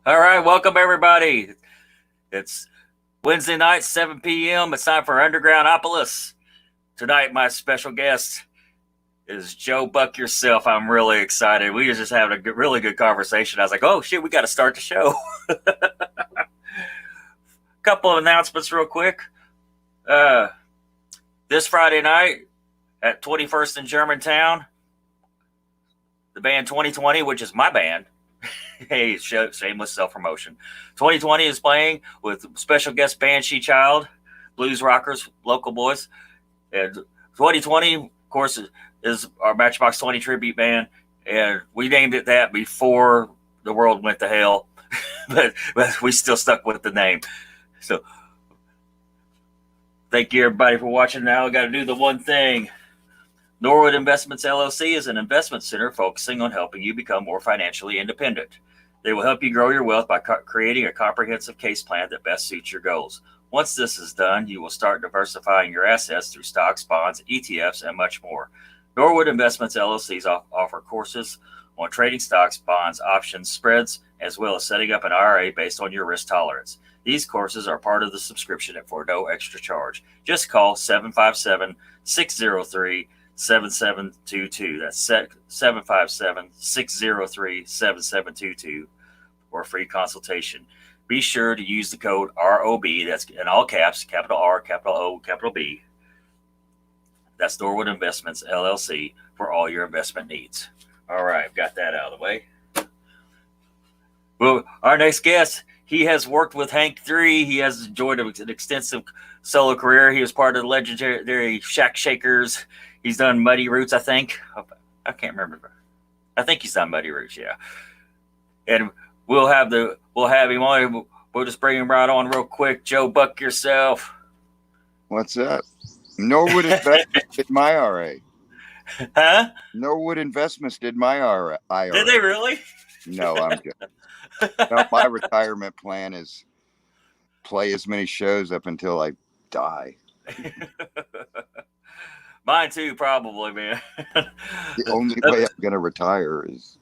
All right, welcome everybody. It's Wednesday night, 7 p.m. It's time for Undergroundopolis. Tonight, my special guest is Joe Buck yourself. I'm really excited. We were just having a really good conversation. I was like, oh shit, we got to start the show. Couple of announcements, real quick. Uh, this Friday night at 21st in Germantown, the band 2020, which is my band. Hey, shameless self promotion. 2020 is playing with special guest Banshee Child, blues rockers, local boys. And 2020, of course, is our Matchbox 20 tribute band. And we named it that before the world went to hell, but we still stuck with the name. So thank you, everybody, for watching. Now I got to do the one thing. Norwood Investments LLC is an investment center focusing on helping you become more financially independent. They will help you grow your wealth by creating a comprehensive case plan that best suits your goals. Once this is done, you will start diversifying your assets through stocks, bonds, ETFs, and much more. Norwood Investments LLCs offer courses on trading stocks, bonds, options, spreads, as well as setting up an IRA based on your risk tolerance. These courses are part of the subscription for no extra charge. Just call 757 603 7722. That's 757 603 7722 for a free consultation. Be sure to use the code ROB, that's in all caps, capital R, capital O, capital B. That's Norwood Investments LLC for all your investment needs. All right, got that out of the way. Well, our next guest, he has worked with Hank 3. He has enjoyed an extensive solo career. He was part of the legendary Shack Shakers. He's done Muddy Roots, I think. I can't remember. I think he's done Muddy Roots, yeah. And we'll have him on. We'll just bring him right on real quick. Joe Buck yourself. What's up? Norwood Investments did my IRA. Huh? Norwood Investments did my IRA. Did they really? No, I'm good. No, my retirement plan is play as many shows up until I die. Mine too, probably, man. The only way I'm going to retire is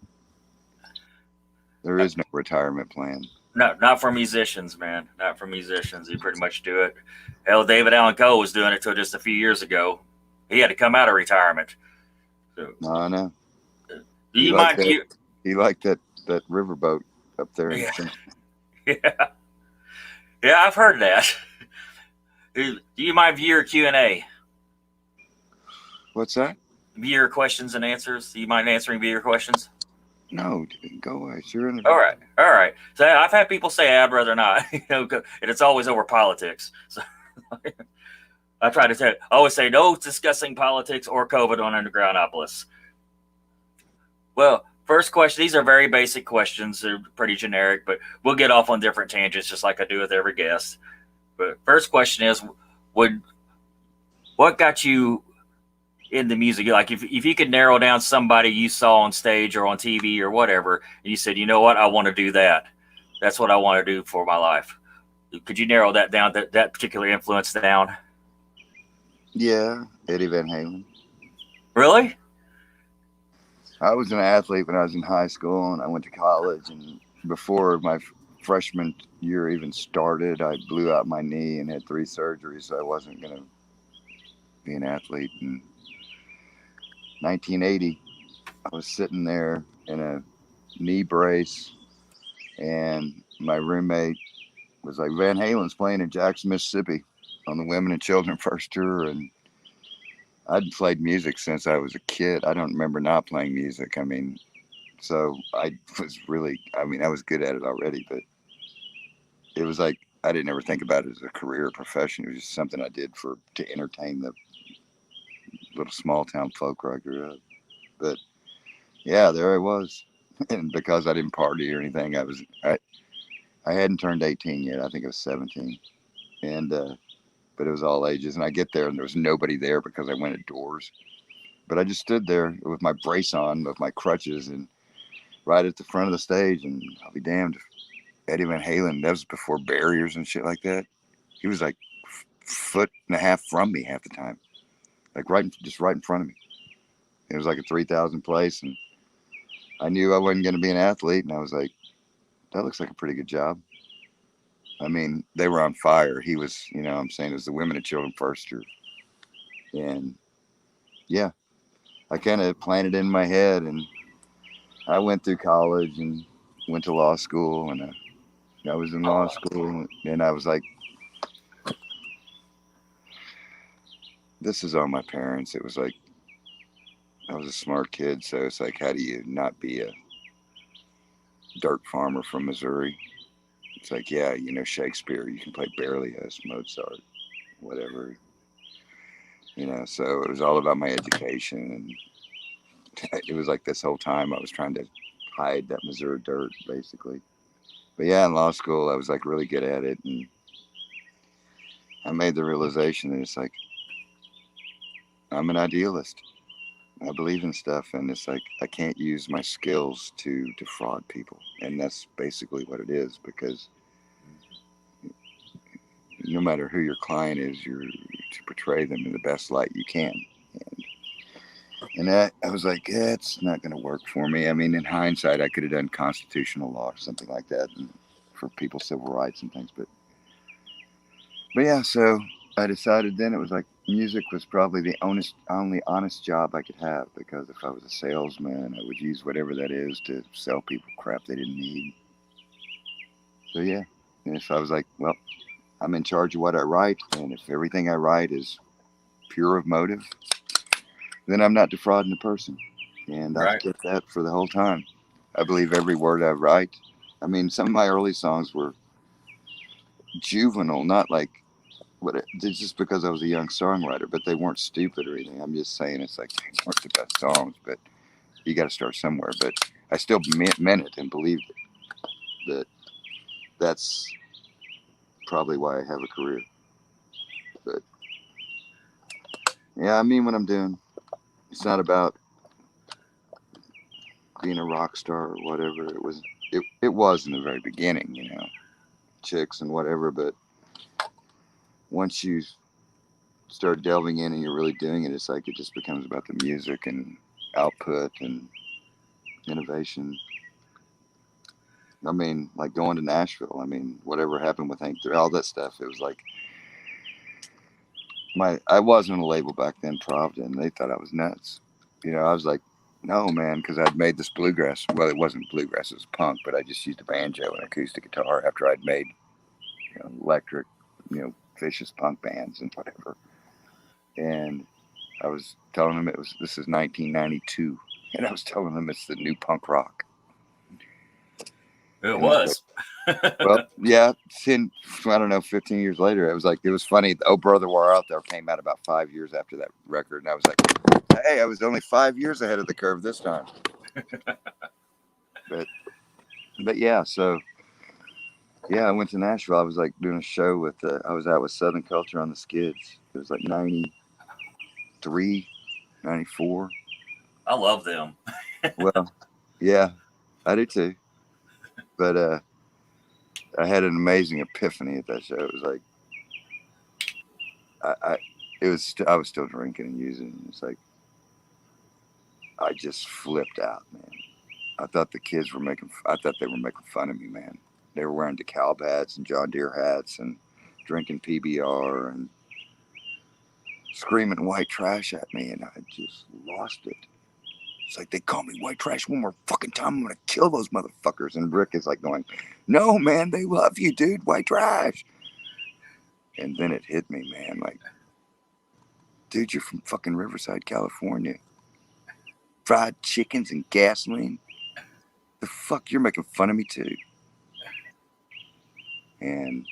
there is no retirement plan. No, not for musicians, man. Not for musicians. You pretty much do it. Hell, David Allan Coe was doing it till just a few years ago. He had to come out of retirement. So, I know. you mind? He liked that riverboat up there. Yeah. Yeah, I've heard that. Do you mind viewer Q&A? What's that? Viewer questions and answers. Do you mind answering viewer questions? No, go away. You're in All right. So I've had people say I'd rather not, and it's always over politics. So I try to always say no discussing politics or COVID on Undergroundopolis. Well, first question. These are very basic questions. They're pretty generic, but we'll get off on different tangents, just like I do with every guest. But first question is, what got you into music? Like if you could narrow down somebody you saw on stage or on TV or whatever, and you said, you know what, I want to do that. That's what I want to do for my life. Could you narrow that down, that particular influence down? Yeah, Eddie Van Halen. Really? I was an athlete when I was in high school, and I went to college. And before my freshman year even started, I blew out my knee and had 3 surgeries, so I wasn't going to be an athlete. And 1980, I was sitting there in a knee brace, and my roommate was like, Van Halen's playing in Jackson, Mississippi on the Women and Children First Tour. And I'd played music since I was a kid. I don't remember not playing music. I mean, so I was good at it already, but it was like, I didn't ever think about it as a career or profession. It was just something I did to entertain the little small town folk where I grew up. But yeah, there I was. And because I didn't party or anything, I hadn't turned 18 yet. I think I was 17. And but it was all ages. And I get there and there was nobody there because I went indoors. But I just stood there with my brace on, with my crutches, and right at the front of the stage. And I'll be damned if Eddie Van Halen, that was before barriers and shit like that. He was like foot and a half from me half the time, like right in front of me. It was like a 3,000 place, and I knew I wasn't going to be an athlete, and I was like, that looks like a pretty good job. I mean, they were on fire. He was, I'm saying it was the women and children first. And yeah, I kind of planted it in my head, and I went through college and went to law school, and I was in law school, and I was like, this is on my parents. It was like, I was a smart kid, so it's like, how do you not be a dirt farmer from Missouri? It's like, yeah, Shakespeare, you can play Berlioz, Mozart, whatever, so it was all about my education. And it was like this whole time I was trying to hide that Missouri dirt, basically. But yeah, in law school, I was like really good at it. And I made the realization that it's like, I'm an idealist. I believe in stuff, and it's like I can't use my skills to defraud people, and that's basically what it is. Because no matter who your client is, you're to portray them in the best light you can. And I was like, yeah, it's not going to work for me. I mean, in hindsight, I could have done constitutional law or something like that, and for people's civil rights and things. But yeah, so I decided then it was like music was probably the only honest job I could have, because if I was a salesman, I would use whatever that is to sell people crap they didn't need. So yeah, and so I was like, well, I'm in charge of what I write, and if everything I write is pure of motive, then I'm not defrauding the person. And I've Right. kept that for the whole time. I believe every word I write. I mean, some of my early songs were juvenile, not like it's just because I was a young songwriter, but they weren't stupid or anything. I'm just saying it's like they weren't the best songs, but you got to start somewhere. But I still meant it and believed it. That that's probably why I have a career. But yeah, I mean what I'm doing. It's not about being a rock star or whatever. It was in the very beginning, chicks and whatever. But once you start delving in and you're really doing it, it's like it just becomes about the music and output and innovation. I mean, like going to Nashville. I mean, whatever happened with Hank, all that stuff. It was like I was on a label back then, Pravda, and they thought I was nuts. I was like, no, man, because I'd made this bluegrass. Well, it wasn't bluegrass; it was punk. But I just used a banjo and acoustic guitar after I'd made, electric, vicious punk bands and whatever. And I was telling them this is 1992, and I was telling them it's the new punk rock. It And I was like, was. well, yeah, I don't know, 15 years later, it was funny. Oh Brother, We're Out There came out about 5 years after that record. And I was like, hey, I was only 5 years ahead of the curve this time. But yeah, so yeah, I went to Nashville. I was like doing a show I was out with Southern Culture on the Skids. It was like 93, 94. I love them. Well, yeah, I do too. But I had an amazing epiphany at that show. It was like, I I was still drinking and using. It's like I just flipped out, man. I thought I thought they were making fun of me, man. They were wearing DeKalb hats and John Deere hats and drinking PBR and screaming white trash at me, and I just lost it. It's like they call me white trash one more fucking time, I'm gonna kill those motherfuckers. And Rick is like going, no, man, they love you, dude, white trash. And then it hit me, man, like, dude, you're from fucking Riverside, California. Fried chickens and gasoline. The fuck, you're making fun of me too. And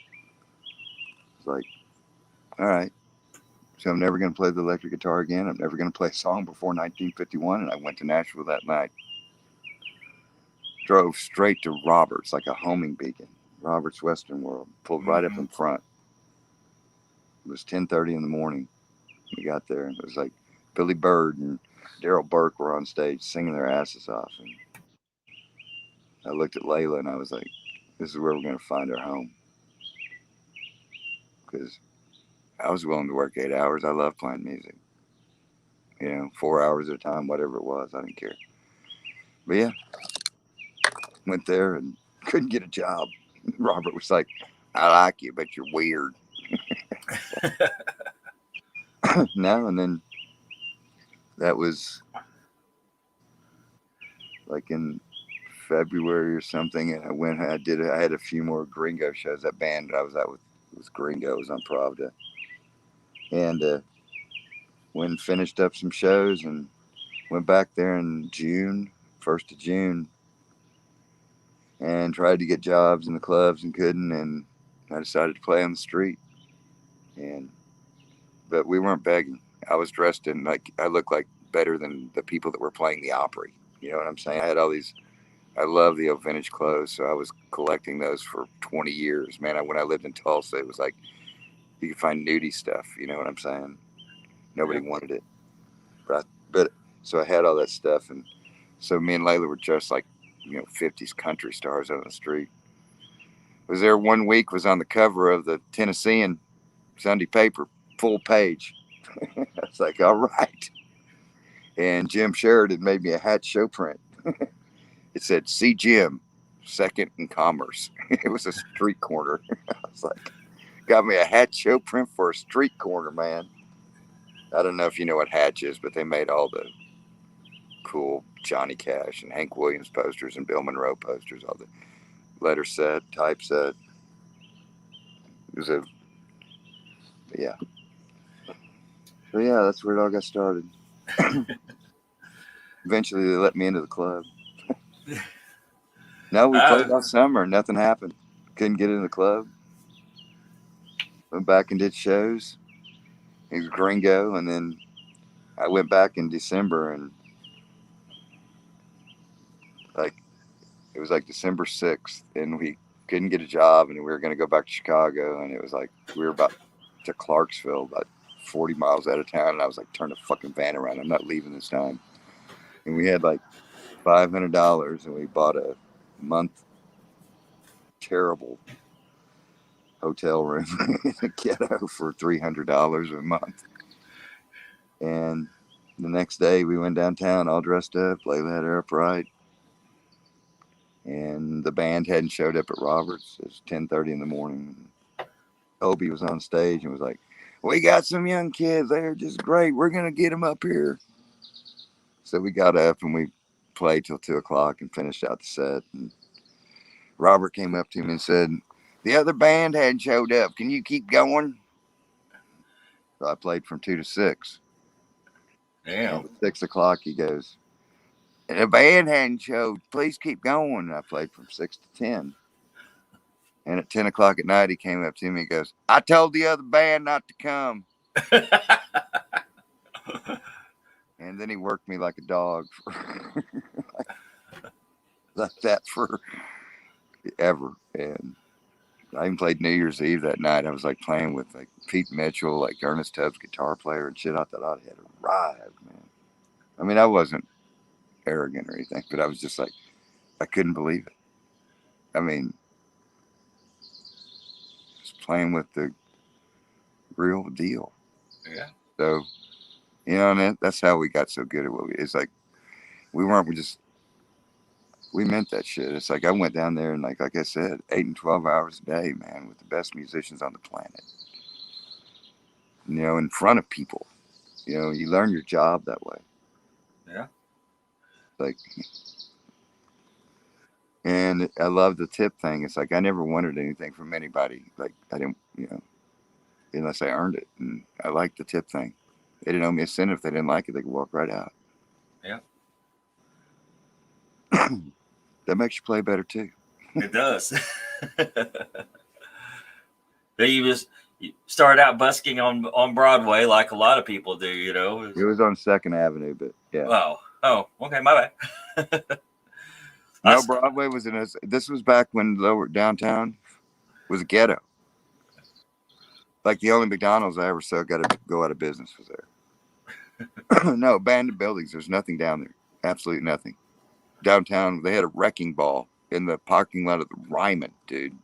it's like, all right. So I'm never going to play the electric guitar again. I'm never going to play a song before 1951. And I went to Nashville that night. Drove straight to Roberts, like a homing beacon. Roberts Western World. Pulled right up in front. It was 10:30 in the morning. We got there, and it was like Billy Bird and Daryl Burke were on stage singing their asses off. And I looked at Layla, and I was like, this is where we're going to find our home. Because I was willing to work 8 hours. I love playing music. 4 hours at a time, whatever it was. I didn't care. But yeah, went there and Couldn't get a job. Robert was like, I like you, but you're weird. No, and then that was like in February or something, and I had a few more Gringo shows. That band I was at with was Gringo, was on Pravda, and went and finished up some shows and went back there in June, 1st of June, and tried to get jobs in the clubs and couldn't, and I decided to play on the street. And but we weren't begging. I was dressed in like I looked like better than the people that were playing the Opry. You know what I'm saying? I had all these. I love the old vintage clothes, so I was collecting those for 20 years. Man, when I lived in Tulsa, it was like you could find nudie stuff. You know what I'm saying? Nobody Yeah. wanted it, but so I had all that stuff, and so me and Layla were dressed like 50s country stars on the street. Was there one week, was on the cover of the Tennessean Sunday paper, full page. I was like, all right. And Jim Sheridan made me a hat show print. It said, "See Jim, second in commerce." It was a street corner. I was like, got me a hat show print for a street corner, man. I don't know if you know what Hatch is, but they made all the cool Johnny Cash and Hank Williams posters and Bill Monroe posters, all the letter set, typeset. It was a, yeah. So yeah, that's where it all got started. Eventually, they let me into the club. No, we Uh, played all summer. Nothing happened. Couldn't get in the club. Went back and did shows. It was Gringo, and then I went back in December, and like it was like December 6th, and we couldn't get a job, and we were going to go back to Chicago, and it was like we were about to Clarksville, about 40 miles out of town, and I was like, turn the fucking van around. I'm not leaving this time. And we had like $500, and we bought a month terrible hotel room in a ghetto for $300 a month. And the next day we went downtown all dressed up. Layla had her up right. And the band hadn't showed up at Roberts. It was 10:30 in the morning. Obi was on stage and was like, "We got some young kids. They're just great. We're going to get them up here." So we got up and we played till 2 o'clock and finished out the set. And Robert came up to me and said, "The other band hadn't showed up. Can you keep going?" So I played from 2 to 6. And damn. at 6 o'clock, he goes, "The band hadn't showed. Please keep going." And I played from 6 to 10. And at 10 o'clock at night, he came up to me and goes, "I told the other band not to come." And then he worked me like a dog for like that for ever. And I even played New Year's Eve that night. I was like playing with like Pete Mitchell, like Ernest Tubbs guitar player and shit. I thought I had arrived, man. I mean, I wasn't arrogant or anything, but I was just like, I couldn't believe it. I mean, just playing with the real deal. Yeah. So, and that's how we got so good at what we, it's like, we weren't just, we meant that shit. It's like I went down there and like I said, 8 and 12 hours a day, man, with the best musicians on the planet. In front of people. You learn your job that way. Yeah. Like, and I love the tip thing. It's like I never wanted anything from anybody. Like I didn't, unless I earned it. And I like the tip thing. They didn't owe me a cent. If they didn't like it, they could walk right out. Yeah. That makes you play better too. It does. Then you start out busking on Broadway like a lot of people do, It was on Second Avenue, but yeah. Oh, okay, my bad. No, Broadway was in us. This was back when lower downtown was a ghetto. Like the only McDonald's I ever saw got to go out of business was there. No, abandoned buildings. There's nothing down there. Absolutely nothing. Downtown, they had a wrecking ball in the parking lot of the Ryman, dude.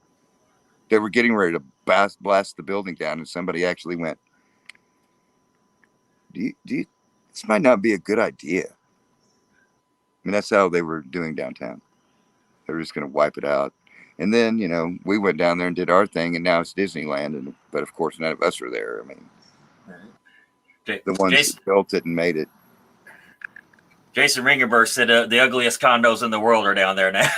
They were getting ready to blast the building down, and somebody actually went, this might not be a good idea. I mean, that's how they were doing downtown. They were just going to wipe it out. And then, we went down there and did our thing, and now it's Disneyland. But of course, none of us are there. I mean, the ones Jason, that built it and made it. Jason Ringenberg said the ugliest condos in the world are down there now.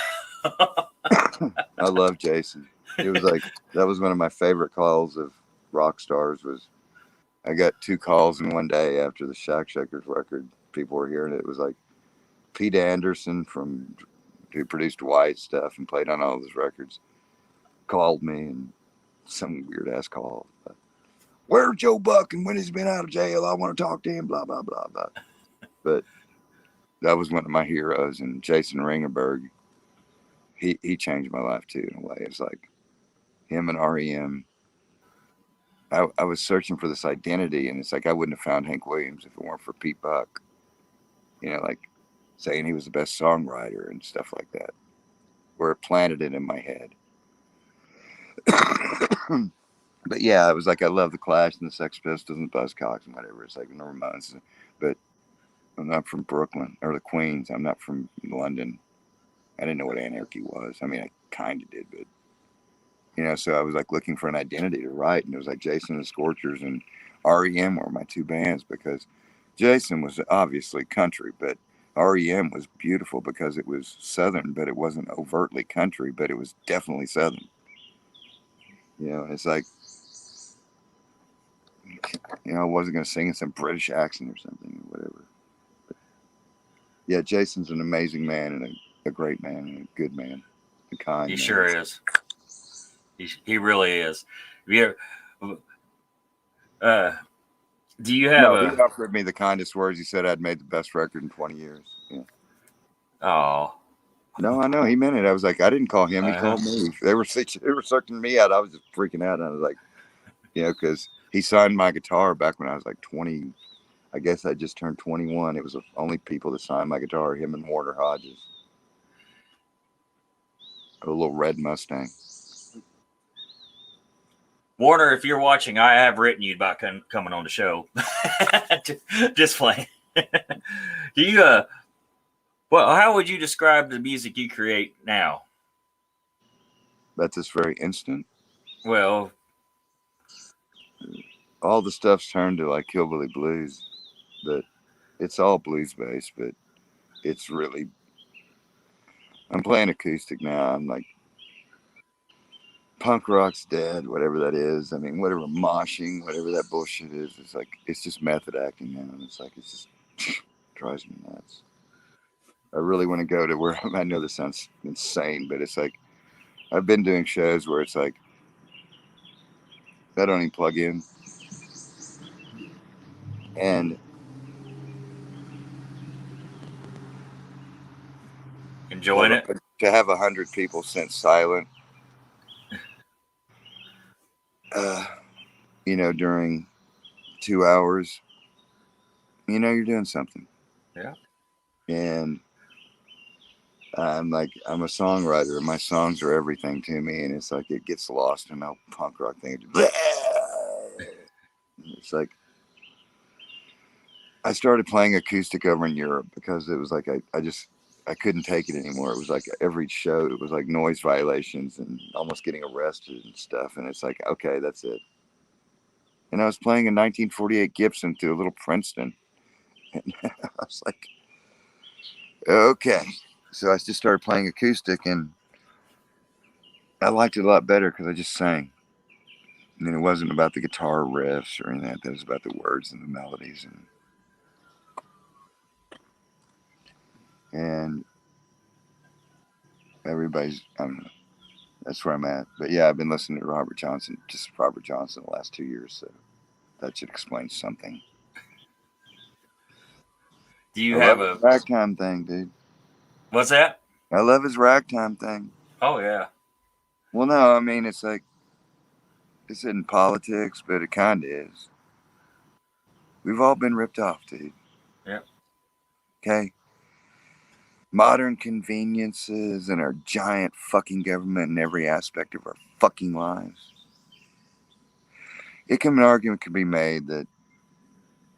I love Jason. It was like, that was one of my favorite calls of rock stars. Was I got 2 calls in one day after the Shack Shakers record. People were hearing it. It was like Pete Anderson, who produced White stuff and played on all of his records, called me, and some weird ass call. Where's Joe Buck, and when he's been out of jail? I want to talk to him. Blah blah blah blah. But that was one of my heroes, and Jason Ringenberg. He changed my life too in a way. It's like him and REM. I was searching for this identity, and it's like I wouldn't have found Hank Williams if it weren't for Pete Buck. Like saying he was the best songwriter and stuff like that, where it planted it in my head. But yeah, I was like, I love the Clash and the Sex Pistols and the Buzzcocks and whatever. It's like the Ramones, but I'm not from Brooklyn or the Queens. I'm not from London. I didn't know what anarchy was. I mean, I kind of did, but so I was like looking for an identity to write, and it was like Jason and the Scorchers and REM were my 2 bands, because Jason was obviously country, but REM was beautiful because it was Southern, but it wasn't overtly country, but it was definitely Southern. And it's like, I wasn't going to sing in some British accent or something or whatever. But yeah, Jason's an amazing man and a great man and a good man, a kind He man. sure is. He really is. Do you have he offered me the kindest words. He said I'd made the best record in 20 years. Yeah. Oh. No, I know. He meant it. I was like, I didn't call him. He called me. They were sucking me out. I was just freaking out. And I was like, because he signed my guitar back when I was like 20. I guess I just turned 21. It was the only people that signed my guitar, him and Warner Hodges. A little red Mustang. Warner, if you're watching, I have written you about coming on the show. Just playing. Do you well, how would you describe the music you create now? That's just very instant. Well, all the stuff's turned to like hillbilly blues, but it's all blues based. But it's really, I'm playing acoustic now. I'm like, punk rock's dead, whatever that is. I mean, whatever moshing, whatever that bullshit is. It's like, it's just method acting now, and it's like, it's just drives me nuts. I really want to go to where, I know this sounds insane, but it's like, I've been doing shows where it's like, I don't even plug in, and enjoying it. To have 100 people sit silent, during 2 hours, you're doing something. Yeah. And I'm a songwriter, and my songs are everything to me, and it's like it gets lost in a punk rock thing. It's like I started playing acoustic over in Europe because it was like I couldn't take it anymore. It was like every show, it was like noise violations and almost getting arrested and stuff. And it's like, okay, that's it. And I was playing a 1948 Gibson through a little Princeton. And I was like, okay. So I just started playing acoustic, and I liked it a lot better because I just sang. And it wasn't about the guitar riffs or anything like that. It was about the words and the melodies. And everybody's, I don't know, that's where I'm at. But yeah, I've been listening to Robert Johnson the last 2 years. So that should explain something. Do you have a ragtime thing, dude? What's that? I love his ragtime thing. Oh yeah. Well, no, I mean it's like it's in politics, but it kind of is. We've all been ripped off, dude. Yeah. Okay. Modern conveniences and our giant fucking government in every aspect of our fucking lives. An argument could be made that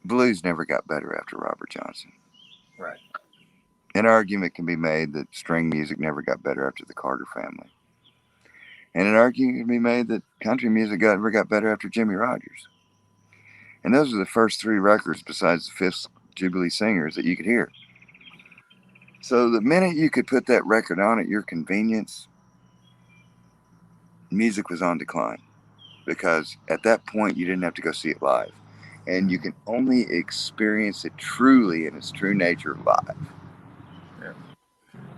blues never got better after Robert Johnson. Right. An argument can be made that string music never got better after the Carter family. And an argument can be made that country music never got better after Jimmy Rogers. And those are the first three records, besides the Fifth Jubilee Singers, that you could hear. So the minute you could put that record on at your convenience, music was on decline. Because at that point, you didn't have to go see it live. And you can only experience it truly in its true nature live. Yeah.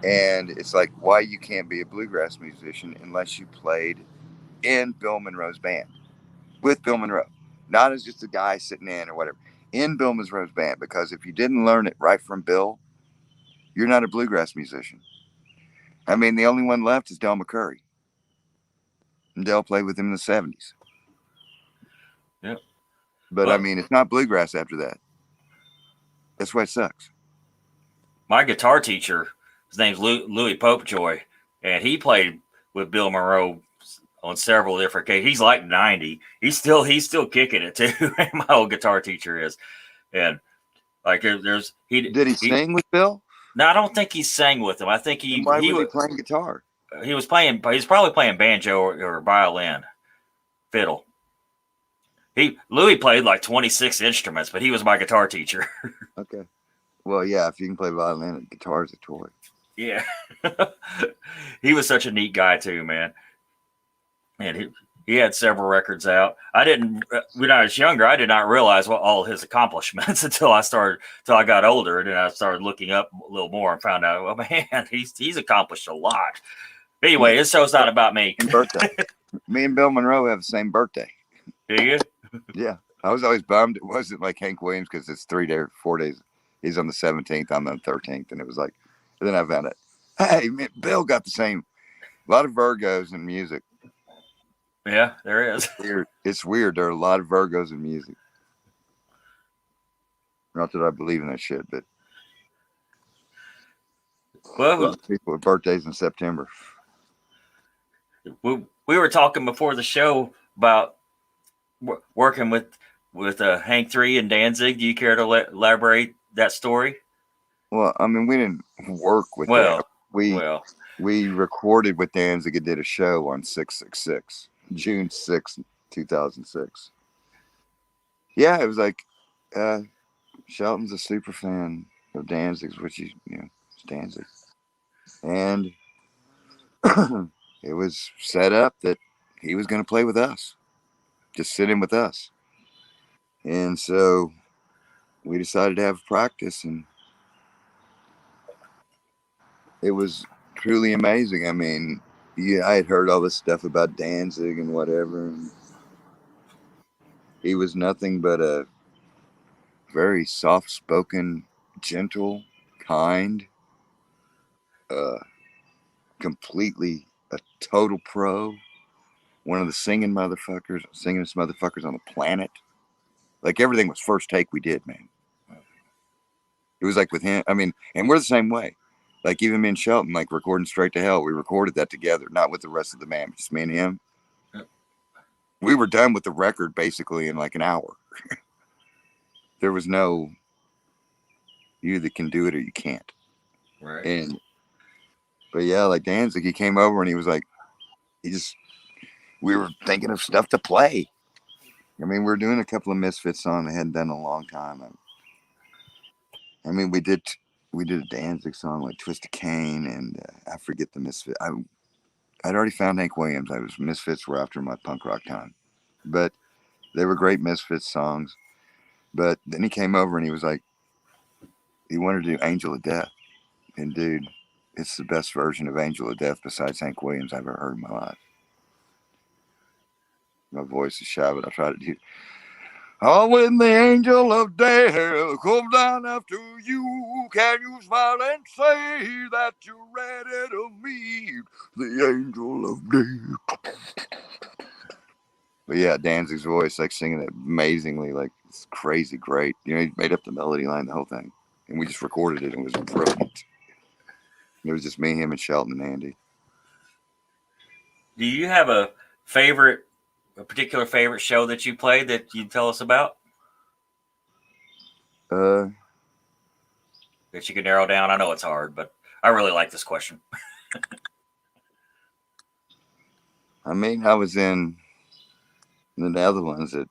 And it's like why you can't be a bluegrass musician unless you played in Bill Monroe's band with Bill Monroe, not as just a guy sitting in or whatever, in Bill Monroe's band. Because if you didn't learn it right from Bill, you're not a bluegrass musician. I mean, the only one left is Del McCurry. And Del played with him in the 70s. Yeah. But Well, I mean, it's not bluegrass after that. That's why it sucks. my guitar teacher, his name's Louis Popejoy, and he played with Bill Monroe on several different occasions. He's like 90. He's still kicking it too. My old guitar teacher is, and like there's Did he sing with Bill? No, I don't think he sang with him. I think Then why was he playing guitar? he was playing. He's probably playing banjo or violin, fiddle. Louis played like 26 instruments, but he was my guitar teacher. Okay. Well, yeah, if you can play violin, guitar is a toy. Yeah. He was such a neat guy too, man. And he had several records out. I didn't when I was younger, I did not realize what all his accomplishments until I got older, and then I started looking up a little more and found out, well, man, he's accomplished a lot. Anyway, this show's not about me. Birthday. Me and Bill Monroe have the same birthday. Do you? Yeah. I was always bummed it wasn't like Hank Williams because it's 4 days. He's on the 17th, I'm on the 13th. And it was like, and then I found out, hey, man, Bill got the same. A lot of Virgos in music. Yeah, there is. It's weird. There are a lot of Virgos in music. Not that I believe in that shit, but Well, people with birthdays in September. we were talking before the show about working with Hank 3 and Danzig. Do you care to elaborate that story? Well, I mean, we didn't work with Well, them. We recorded with Danzig and did a show on 666, June 6th, 2006. Yeah, it was like Shelton's a super fan of Danzig's, which is, it's Danzig. And it was set up that he was going to play with us, just sit in with us. And so we decided to have practice, and it was truly amazing. I mean, yeah, I had heard all this stuff about Danzig and whatever, and he was nothing but a very soft-spoken, gentle, kind, uh, completely a total pro. One of the singingest motherfuckers on the planet. Like everything was first take we did, man. It was like with him. I mean, and we're the same way. Like even me and Shelton, like recording Straight to Hell, we recorded that together, not with the rest of the band, just me and him. We were done with the record basically in like an hour. There was no, you either can do it or you can't. right. But yeah, like Danzig, he came over and he was like, we were thinking of stuff to play. I mean, we were doing a couple of Misfits songs I hadn't done in a long time. I mean, we did a Danzig song like Twist of Cane, and I forget the Misfit. I'd already found Hank Williams. Misfits were after my punk rock time, but they were great Misfits songs. But then he came over and he was like, he wanted to do Angel of Death, and dude, it's the best version of Angel of Death besides Hank Williams I've ever heard in my life. My voice is shy, but I try to do. Oh, when the angel of death comes down after you, can you smile and say that you're ready to meet the angel of death? But yeah, Danzig's voice, like singing it amazingly, like it's crazy great. He made up the melody line, the whole thing, and we just recorded it, and it was brilliant. It was just me, him, and Shelton and Andy. Do you have a particular favorite show that you played that you tell us about? Uh, That you can narrow down? I know it's hard, but I really like this question. I mean, I was in the Netherlands at,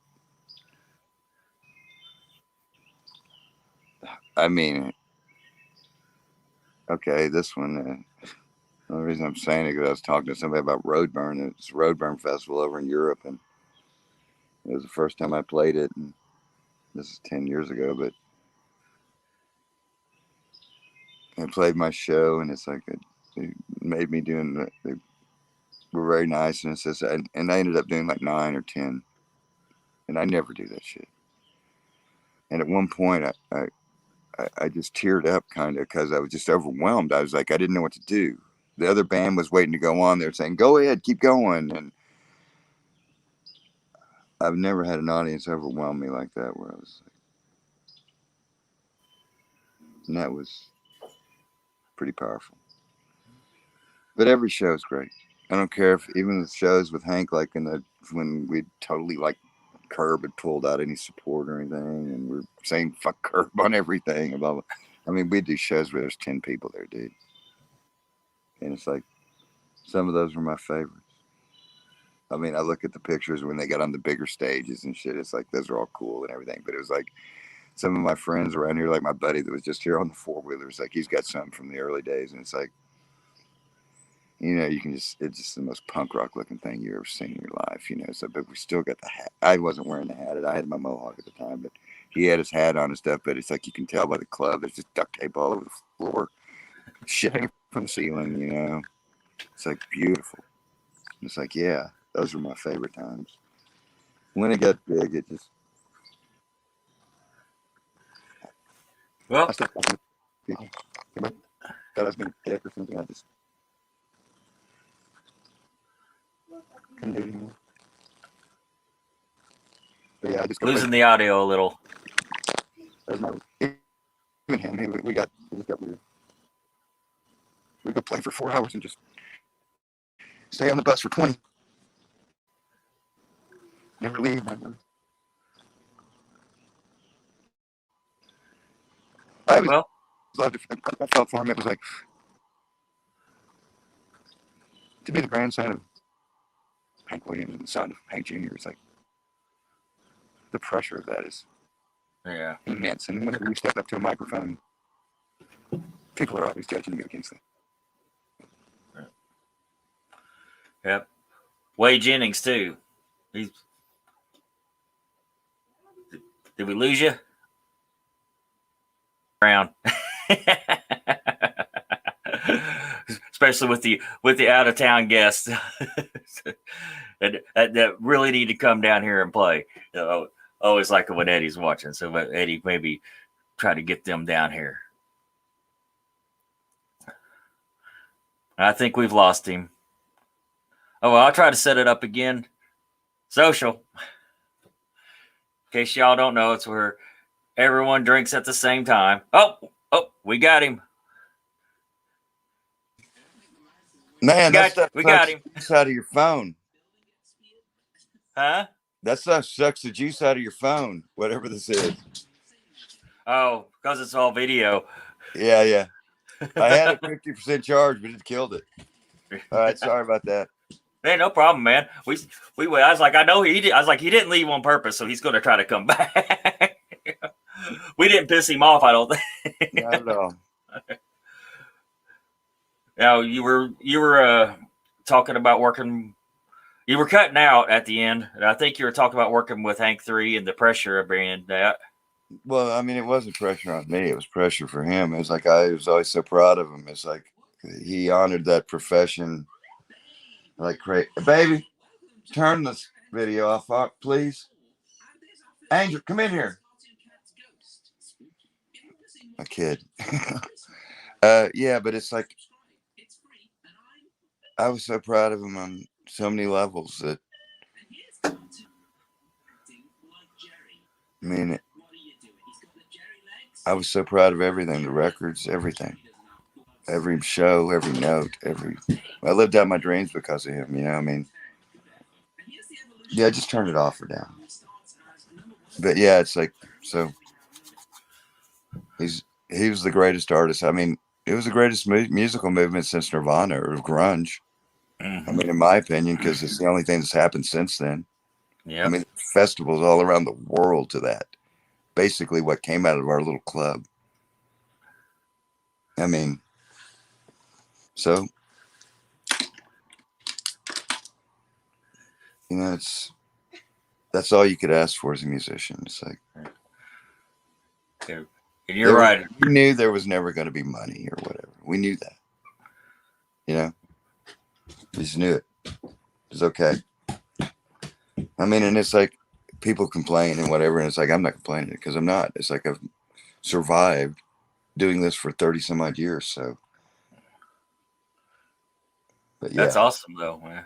I mean, okay, this one, the only reason I'm saying it because I was talking to somebody about Roadburn. It's a Roadburn festival over in Europe, and it was the first time I played it, and this is 10 years ago, but I played my show, and it's like it made me doing. They were very nice, and it's just, and I ended up doing like 9 or 10, and I never do that shit. And at one point, I just teared up kind of because I was just overwhelmed. I was like, I didn't know what to do. The other band was waiting to go on there, saying, "Go ahead, keep going," and I've never had an audience overwhelm me like that. Where I was, like, and that was pretty powerful. But every show is great. I don't care if even the shows with Hank, like in the when we totally like Curb had pulled out any support or anything, and we're saying fuck Curb on everything. Blah, blah. I mean, we do shows where there's 10 people there, dude, and it's like some of those were my favorites. I mean, I look at the pictures when they got on the bigger stages and shit. It's like those are all cool and everything, but it was like some of my friends around here, like my buddy that was just here on the four wheelers, like he's got some from the early days, and it's like, you know, you can just—it's just the most punk rock looking thing you ever seen in your life, you know. So, but we still got the hat. I wasn't wearing the hat. I had my mohawk at the time, but he had his hat on and stuff. But it's like you can tell by the club, there's just duct tape all over the floor, shit hanging from the ceiling, you know. It's like beautiful. It's like, yeah, those were my favorite times. When it got big, it just I Well, stopped talking to people. Thought I was being a dick or something. I just couldn't do it anymore. But yeah, I just go play. losing the audio a little. That was my even him. We just got weird. We could play for 4 hours and just stay on the bus for 20. Never leave. I always Well, loved it. I felt for him. It was like to be the grandson of Hank Williams and the son of Hank Jr. It's like the pressure of that is yeah. immense. And whenever you step up to a microphone, people are always judging you against that. Yep. Wade Jennings too. He's, did we lose you? Around. Especially with the out of town guests that really need to come down here and play. You know, always like it when Eddie's watching. So Eddie maybe try to get them down here. I think we've lost him. Oh well, I'll try to set it up again. Social. In case y'all don't know, it's where everyone drinks at the same time. Oh, we got him. Man, that stuff We sucks got the him. juice out of your phone. Huh? That stuff sucks the juice out of your phone, whatever this is. Oh, because it's all video. Yeah. I had a 50% charge, but it killed it. All right, sorry about that. Hey, no problem, man. We. I was like, I know he did. I was like, he didn't leave on purpose, so he's going to try to come back. We didn't piss him off, I don't think. Not at all. Now you were talking about working. You were cutting out at the end, and I think you were talking about working with Hank 3 and the pressure of being that. Well, I mean, it wasn't pressure on me. It was pressure for him. It was like I was always so proud of him. It's like he honored that profession like crazy. Baby, turn this video off, please. Angel, come in here. A kid. Yeah, but it's like I was so proud of him on so many levels that I mean, I was so proud of everything, the records, everything, every show, every note, I lived out my dreams because of him, you know what I mean? Yeah, I just turned it off or down. But yeah, it's like, so he was the greatest artist. I mean, it was the greatest musical movement since Nirvana or grunge. I mean, in my opinion, because it's the only thing that's happened since then. I Yep. mean, festivals all around the world to that. Basically, what came out of our little club. I mean, so, you know, that's all you could ask for as a musician. It's like, And you're right. we knew there was never going to be money or whatever. We knew that, you know, we just knew it. It was okay. I mean, and it's like people complain and whatever, and it's like, I'm not complaining because I'm not. It's like I've survived doing this for 30 some odd years. So, but That's yeah, awesome, though, man.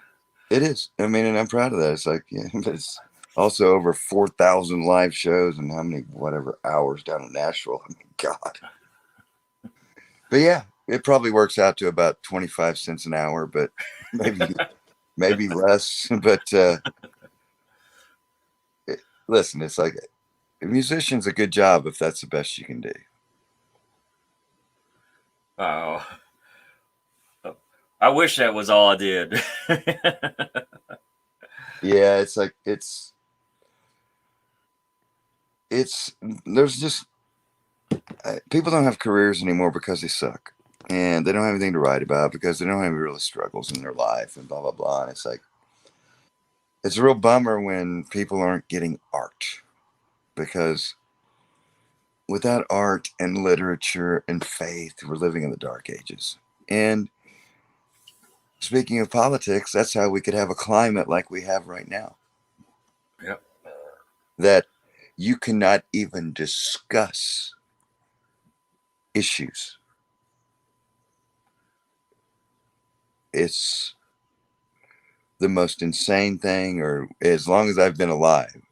it is. I mean, and I'm proud of that. It's like, yeah, but it's also over 4,000 live shows and how many, whatever, hours down in Nashville. I mean, God. But yeah, it probably works out to about 25 cents an hour, but maybe less. But listen, it's like a musician's a good job if that's the best you can do. Oh, I wish that was all I did. Yeah, it's like there's just people don't have careers anymore because they suck and they don't have anything to write about because they don't have any real struggles in their life and blah blah blah. And it's like it's a real bummer when people aren't getting art because without art and literature and faith, we're living in the dark ages. And speaking of politics, that's how we could have a climate like we have right now. Yep. That you cannot even discuss issues. It's the most insane thing, or as long as I've been alive,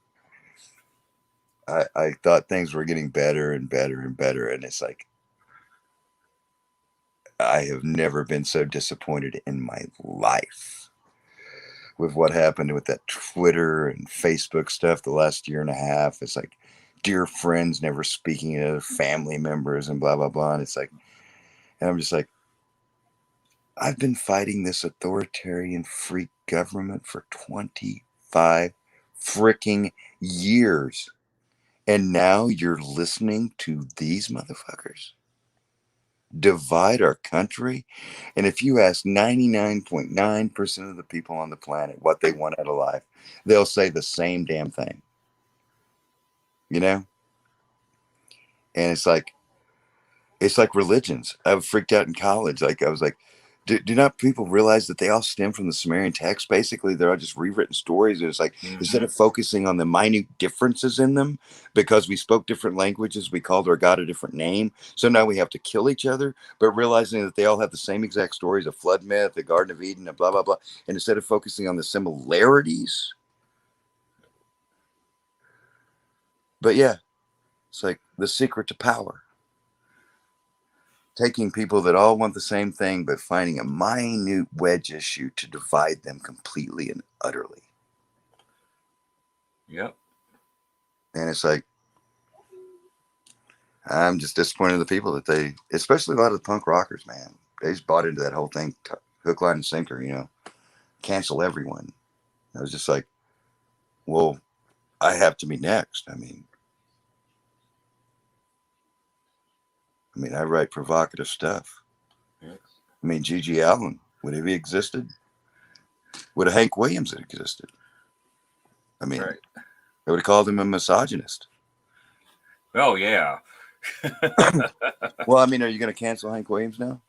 I thought things were getting better and better and better. And it's like, I have never been so disappointed in my life with what happened with that Twitter and Facebook stuff the last year and a half. It's like dear friends never speaking to their family members and blah, blah, blah. And it's like, and I'm just like, I've been fighting this authoritarian freak government for 25 freaking years. And now you're listening to these motherfuckers divide our country. And if you ask 99.9% of the people on the planet what they want out of life, they'll say the same damn thing, you know? And it's like religions. I was freaked out in college. Like I was like, do not people realize that they all stem from the Sumerian text? Basically, they're all just rewritten stories. And it's like instead of focusing on the minute differences in them, because we spoke different languages, we called our God a different name. So now we have to kill each other, but realizing that they all have the same exact stories: a flood myth, the Garden of Eden, and blah blah blah. And instead of focusing on the similarities, but yeah, it's like the secret to power. Taking people that all want the same thing, but finding a minute wedge issue to divide them completely and utterly. Yep. And it's like, I'm just disappointed in the people that they, especially a lot of the punk rockers, man, they just bought into that whole thing, hook, line, and sinker, you know, cancel everyone. I was just like, well, I have to be next. I write provocative stuff. Yes. G.G. Allen, would he have existed? Would a Hank Williams have existed? Right. They would have called him a misogynist. Oh yeah. Well, are you going to cancel Hank Williams now?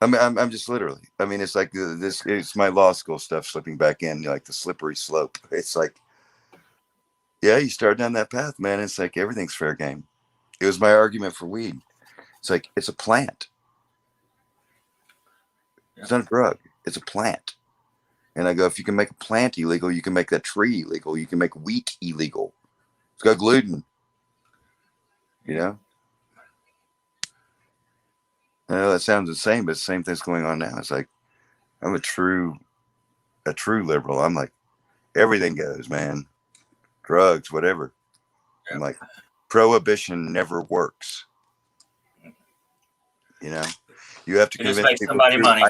I'm just literally. It's like this. It's my law school stuff slipping back in, like the slippery slope. It's like, yeah, you start down that path, man. It's like everything's fair game. It was my argument for weed. It's like it's a plant. It's not a drug. It's a plant. And I go, if you can make a plant illegal, you can make that tree illegal. You can make wheat illegal. It's got gluten. You know? I know that sounds insane, but the same thing's going on now. It's like I'm a true liberal. I'm like, everything goes, man. Drugs, whatever. Yep. I'm like, prohibition never works. You know? You have to It just convince makes people somebody through money.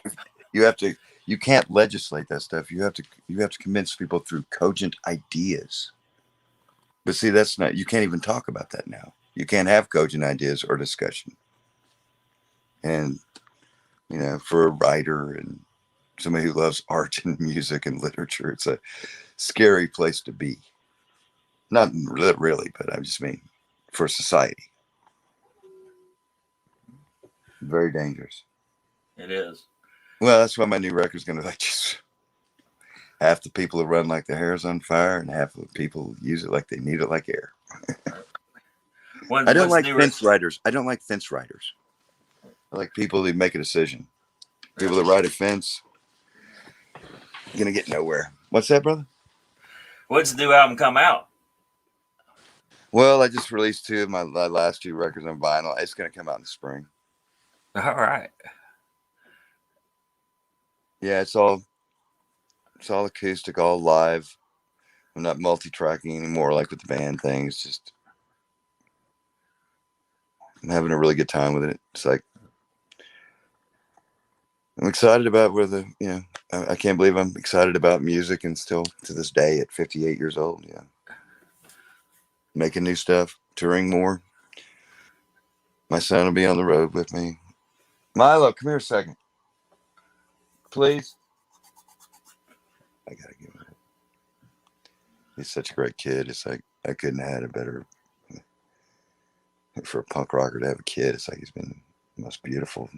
you can't legislate that stuff. You have to convince people through cogent ideas. But see, that's not, you can't even talk about that now. You can't have cogent ideas or discussion. And, for a writer and somebody who loves art and music and literature, it's a scary place to be. Not really, but I just mean for society. Very dangerous. It is. Well, that's why my new record's going to like just half the people who run like their hair's on fire and half the people use it like they need it like air. I don't like fence riders. I don't like fence riders. I like people who make a decision. People that ride a fence, you're going to get nowhere. What's that, brother? When's the new album come out? Well, I just released two of my last two records on vinyl. It's going to come out in the spring. All right. Yeah, it's all acoustic, all live. I'm not multi-tracking anymore like with the band thing. It's just I'm having a really good time with it. It's like I'm excited about I can't believe I'm excited about music and still to this day at 58 years old. Yeah. Making new stuff, touring more. My son will be on the road with me. Milo, come here a second. Please. I gotta give him. He's such a great kid. It's like I couldn't have had a better for a punk rocker to have a kid. It's like he's been the most beautiful.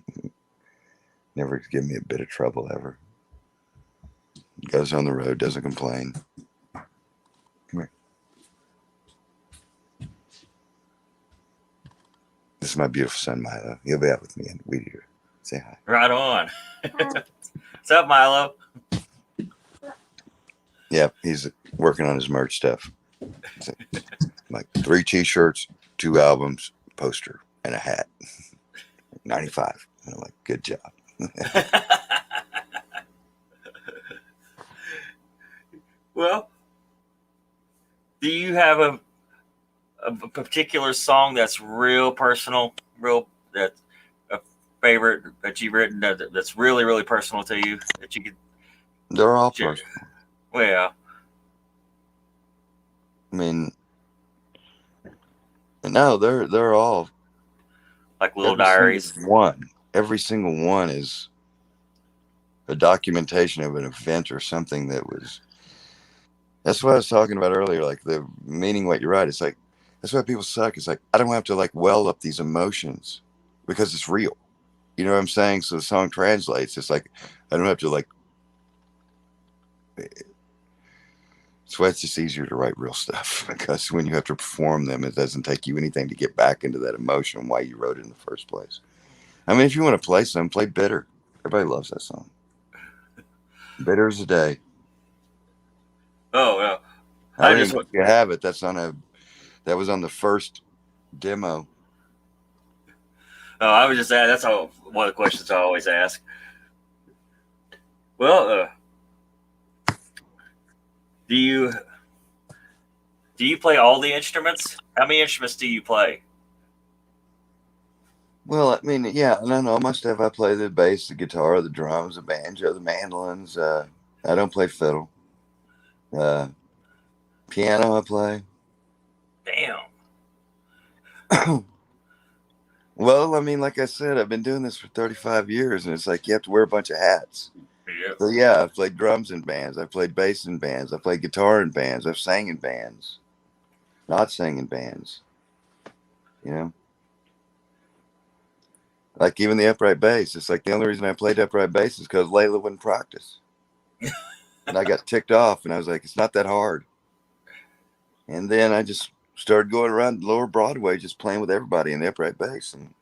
Never given me a bit of trouble ever. Goes on the road, doesn't complain. Come here. This is my beautiful son, Milo. He'll be out with me and Weed Eater. Say hi. Right on. What's up, Milo? Yeah, he's working on his merch stuff. Like 3 t-shirts, 2 albums, poster, and a hat. 95. And I'm like, good job. Well, do you have a particular song that's real personal, that's a favorite that you've written that's really, really personal to you that you could? They're all personal. Well, I mean, no, they're all like little diaries. Every single one is a documentation of an event or something that was. That's what I was talking about earlier. Like the meaning, what you're right. It's like that's why people suck. It's like I don't have to like well up these emotions because it's real. You know what I'm saying? So the song translates. It's like I don't have to like. That's why it's just easier to write real stuff because when you have to perform them, it doesn't take you anything to get back into that emotion why you wrote it in the first place. I mean, if you want to play some, play Bitter. Everybody loves that song. Bitter as a Day. Oh, yeah. I don't even know if you have it. That was on the first demo. Oh, I was just asking. That's one of the questions I always ask. Well, do you play all the instruments? How many instruments do you play? Well, I mean, yeah, I don't know. My stuff, I play the bass, the guitar, the drums, the banjo, the mandolins. I don't play fiddle. Piano, I play. Damn. Well, I mean, like I said, I've been doing this for 35 years, and it's like you have to wear a bunch of hats. Yep. So, yeah, I've played drums in bands. I've played bass in bands. I've played guitar in bands. I've sang in bands. Not sang in bands. You know? Like even the upright bass. It's like the only reason I played upright bass is because Layla wouldn't practice. And I got ticked off, and I was like, it's not that hard. And then I just started going around Lower Broadway just playing with everybody in the upright bass. And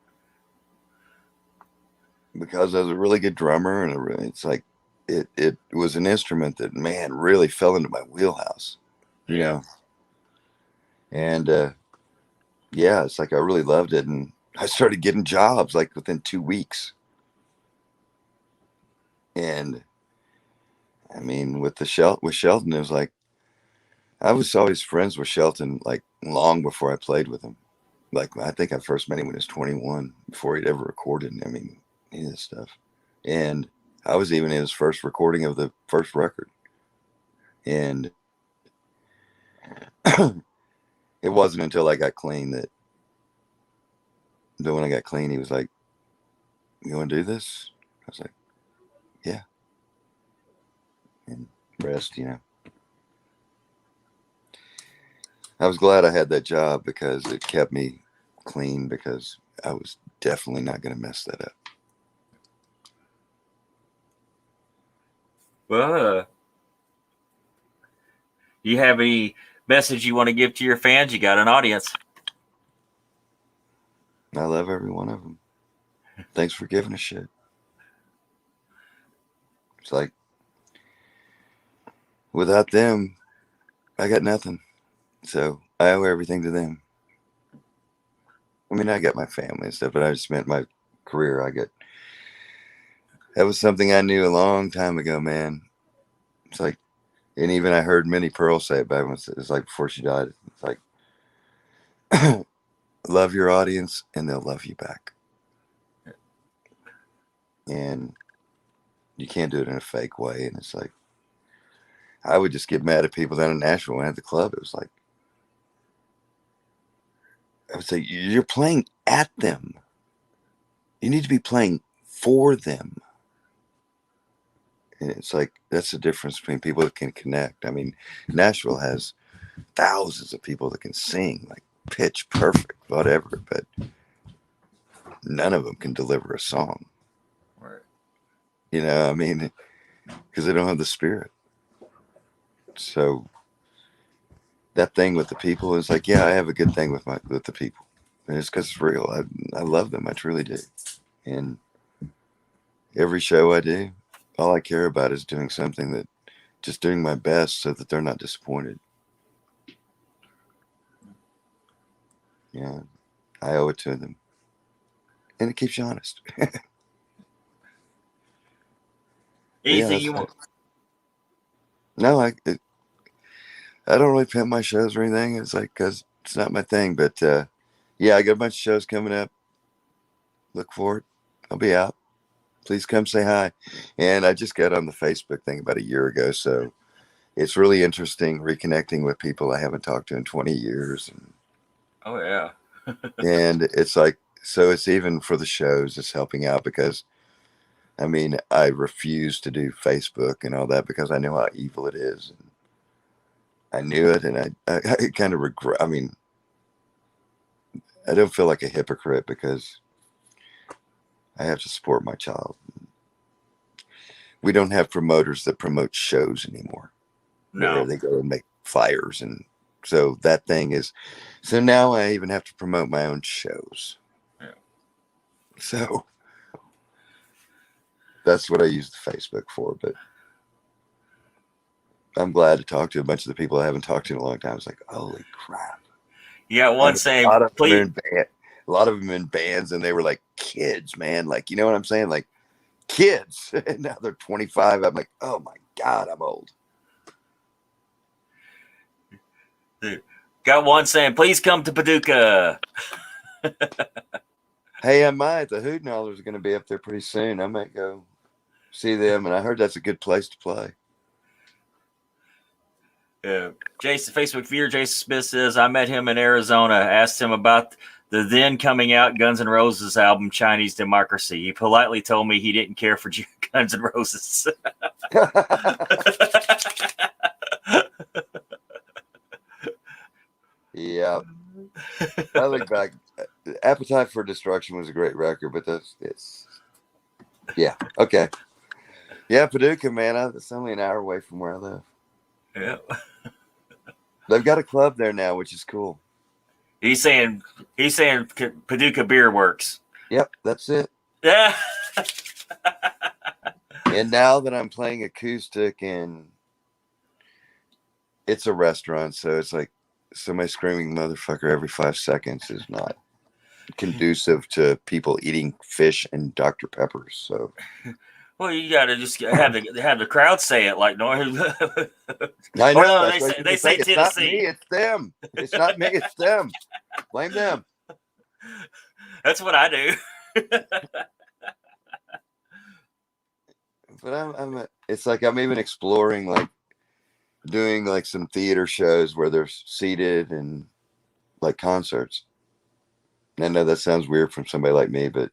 because I was a really good drummer, and it's like it was an instrument that, man, really fell into my wheelhouse, you know. And yeah, it's like I really loved it, and I started getting jobs like within 2 weeks. And I mean, with Shelton, it was like I was always friends with Shelton like long before I played with him. Like I think I first met him when he was 21, before he'd ever recorded. I mean, any of this stuff. And I was even in his first recording of the first record. And it wasn't until I got clean that when I got clean, he was like, "You want to do this?" I was like, "Yeah." And rest, I was glad I had that job because it kept me clean, because I was definitely not going to mess that up. Well, do you have any message you want to give to your fans? You got an audience. I love every one of them. Thanks for giving a shit. It's like, without them, I got nothing. So I owe everything to them. I mean, I got my family and stuff, but I just meant my career. That was something I knew a long time ago, man. It's like, and even I heard Minnie Pearl say it back when it's like before she died. It's like, love your audience and they'll love you back. And you can't do it in a fake way. And it's like, I would just get mad at people down in Nashville when at the club. It was like, I would say, you're playing at them. You need to be playing for them. And it's like, that's the difference between people that can connect. I mean, Nashville has thousands of people that can sing, like pitch perfect, whatever, but none of them can deliver a song. Right. I mean, because they don't have the spirit. So that thing with the people is like, yeah, I have a good thing with the people. And it's because it's real. I love them. I truly do. And every show I do, all I care about is doing something that, just doing my best so that they're not disappointed. Yeah, I owe it to them. And it keeps you honest. Anything you want? No, I don't really pimp my shows or anything. It's like, because it's not my thing. But yeah, I got a bunch of shows coming up. Look for it. I'll be out. Please come say hi. And I just got on the Facebook thing about a year ago. So it's really interesting reconnecting with people I haven't talked to in 20 years. Oh, yeah. And it's like, so it's even for the shows, it's helping out because, I mean, I refuse to do Facebook and all that because I know how evil it is. And I knew it, and I kind of regret. I mean, I don't feel like a hypocrite because I have to support my child. We don't have promoters that promote shows anymore. No. Where they go and make flyers, and so that thing is. So now I even have to promote my own shows. Yeah. So that's what I use the Facebook for. But I'm glad to talk to a bunch of the people I haven't talked to in a long time. It's like, holy crap. You got one saying, please. A lot of them in bands, and they were like kids, man. Like, you know what I'm saying? Like kids. And now they're 25. I'm like, oh my God, I'm old. Got one saying, please come to Paducah. Hey, I might. The Hootnallers are going to be up there pretty soon. I might go see them, and I heard that's a good place to play. Jason, Facebook viewer Jason Smith says, I met him in Arizona, asked him about the then coming out Guns N' Roses album, Chinese Democracy. He politely told me he didn't care for Guns N' Roses. Yeah. I look back. Appetite for Destruction was a great record, but yeah. Okay. Yeah, Paducah, man. It's only an hour away from where I live. Yeah. They've got a club there now, which is cool. He's saying Paducah Beer Works. Yep, that's it. Yeah. And now that I'm playing acoustic, and it's a restaurant, so it's like somebody screaming motherfucker every 5 seconds is not conducive to people eating fish and Dr. Peppers. So, well, you got to just have the crowd say it like no. I know. No, they say it's Tennessee. Not me, it's them. It's not me, it's them. Blame them. That's what I do. But it's like I'm even exploring like doing like some theater shows where they're seated and like concerts. And I know that sounds weird from somebody like me, but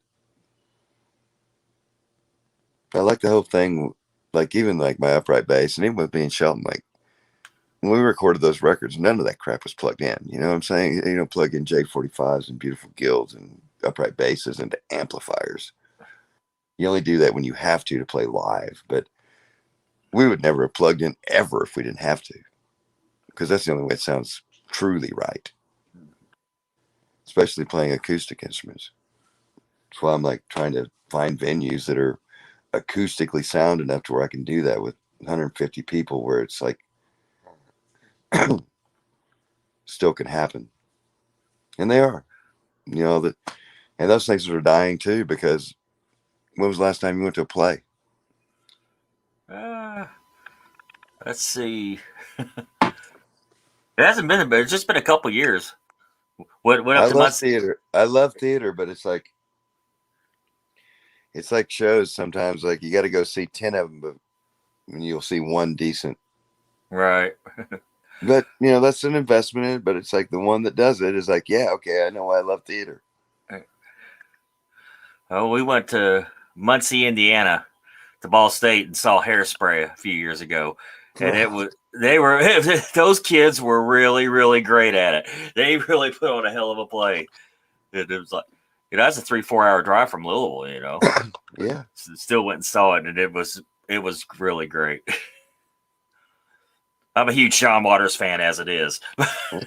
I like the whole thing. Like even like my upright bass, and even with being Shelton, like when we recorded those records, none of that crap was plugged in. You know what I'm saying? You know, plug in J45s and beautiful guilds and upright basses into amplifiers. You only do that when you have to play live, but we would never have plugged in ever if we didn't have to, because that's the only way it sounds truly right, especially playing acoustic instruments. That's why I'm like trying to find venues that are acoustically sound enough to where I can do that with 150 people, where it's like still can happen. And they are, you know, that, and those things are dying too, because when was the last time you went to a play? Uh, let's see. It hasn't been, but it's just been a couple years. What I up to love months? theater. I love theater, but it's like shows sometimes. Like you got to go see 10 of them, but you'll see one decent. Right. But you know that's an investment in it. But it's like the one that does it is like, yeah, okay, I know why I love theater. Oh, we went to Muncie, Indiana, to Ball State, and saw Hairspray a few years ago, and it was they were those kids were really really great at it. They really put on a hell of a play. It was like, that's a 3-4 hour drive from Louisville. Yeah. Still went and saw it, and it was really great. I'm a huge Sean Waters fan as it is.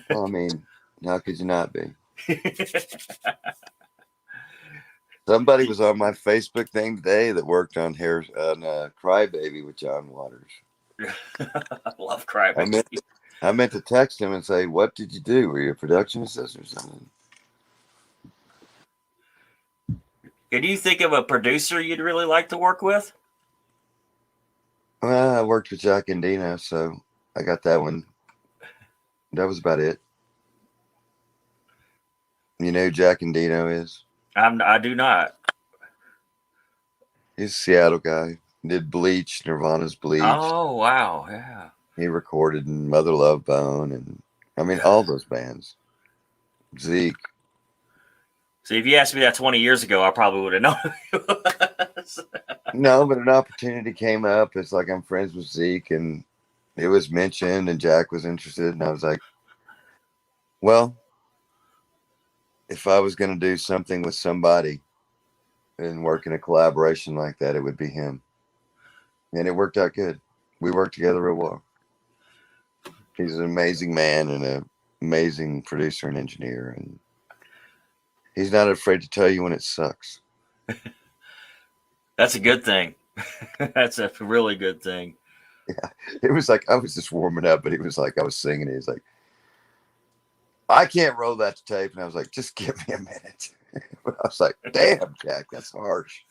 Well, I mean, how could you not be? Somebody was on my Facebook thing today that worked on Crybaby with John Waters. I love I Crybaby. meant to text him and say, "What did you do? Were you a production assistant or something?" Can you think of a producer you'd really like to work with? Well, I worked with Jack and Dina, so I got that one. That was about it. You know who Jack and Dino is? I do not. He's a Seattle guy. Did Bleach, Nirvana's Bleach. Oh wow, yeah. He recorded in Mother Love Bone, and I mean all those bands. Zeke. See, if you asked me that 20 years ago, I probably would have known who he was. No, but an opportunity came up. It's like I'm friends with Zeke, and it was mentioned, and Jack was interested, and I was like, well, if I was going to do something with somebody and work in a collaboration like that, it would be him. And it worked out good. We worked together real well. He's an amazing man and an amazing producer and engineer, and he's not afraid to tell you when it sucks. That's a good thing. That's a really good thing. Yeah, it was like I was just warming up, but he was like I was singing. He's like, I can't roll that to tape, and I was like, just give me a minute. But I was like, damn, Jack, that's harsh.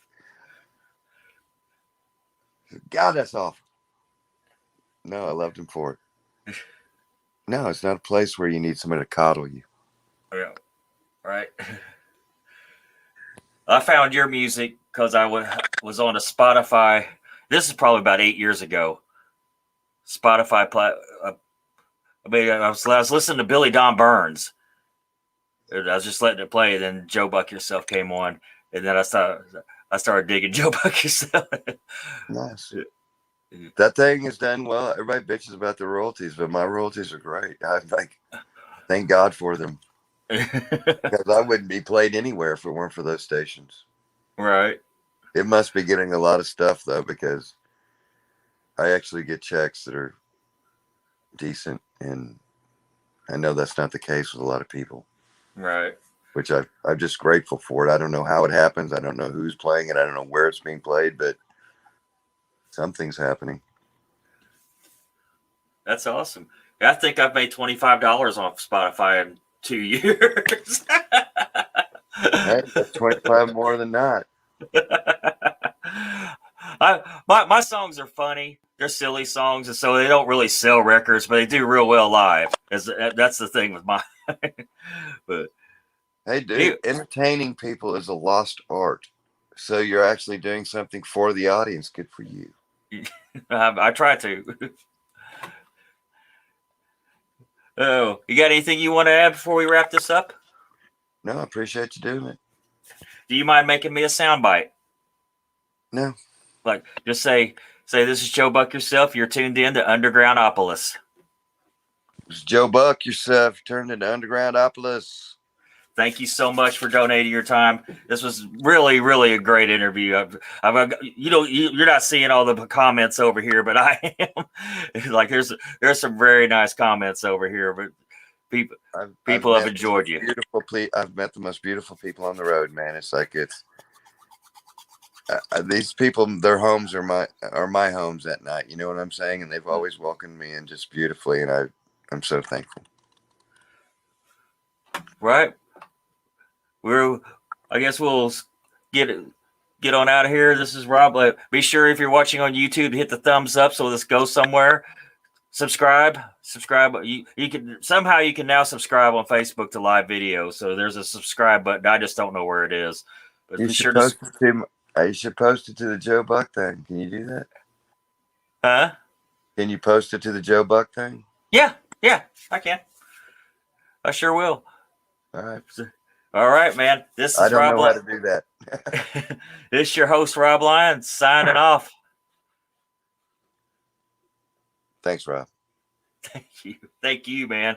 God, that's awful. No, I loved him for it. No, it's not a place where you need somebody to coddle you. Yeah, right. I found your music because I was on a Spotify. This is probably about 8 years ago. Spotify I was listening to Billy Don Burns. I was just letting it play. Then Joe Buck Yourself came on, and then I started digging Joe Buck Yourself. Nice. That thing is done well. Everybody bitches about the royalties, but my royalties are great. I like, thank God for them, because I wouldn't be played anywhere if it weren't for those stations. Right. It must be getting a lot of stuff though, because I actually get checks that are decent, and I know that's not the case with a lot of people. Right. Which I'm just grateful for it. I don't know how it happens. I don't know who's playing it. I don't know where it's being played, but something's happening. That's awesome. I think I've made $25 off Spotify in 2 years. Hey, that's 25 more than not. My songs are funny. They're silly songs, and so they don't really sell records, but they do real well live. That's the thing with mine. But Hey, dude, entertaining people is a lost art. So you're actually doing something for the audience. Good for you. I try to. Oh, you got anything you want to add before we wrap this up? No, I appreciate you doing it. Do you mind making me a soundbite? No. Like, just say, this is Joe Buck yourself. You're tuned in to Undergroundopolis. It's Joe Buck yourself. Turned into Undergroundopolis. Thank you so much for donating your time. This was really, really a great interview. You're not seeing all the comments over here, but I am. Like, there's some very nice comments over here, but people have enjoyed you. I've met the most beautiful people on the road, man. It's like these people, their homes are my homes at night. You know what I'm saying? And they've always welcomed me in just beautifully, and I'm so thankful. Right. I guess we'll get on out of here. This is Rob. Be sure if you're watching on YouTube to hit the thumbs up so this goes somewhere. Subscribe. You can now subscribe on Facebook to live videos. So there's a subscribe button. I just don't know where it is. But You should post it to the Joe Buck thing. Can you do that? Huh? Can you post it to the Joe Buck thing? Yeah, I can. I sure will. All right, man. This is I don't Rob know how to do that. This is your host, Rob Lyons, signing off. Thanks, Rob. Thank you, man.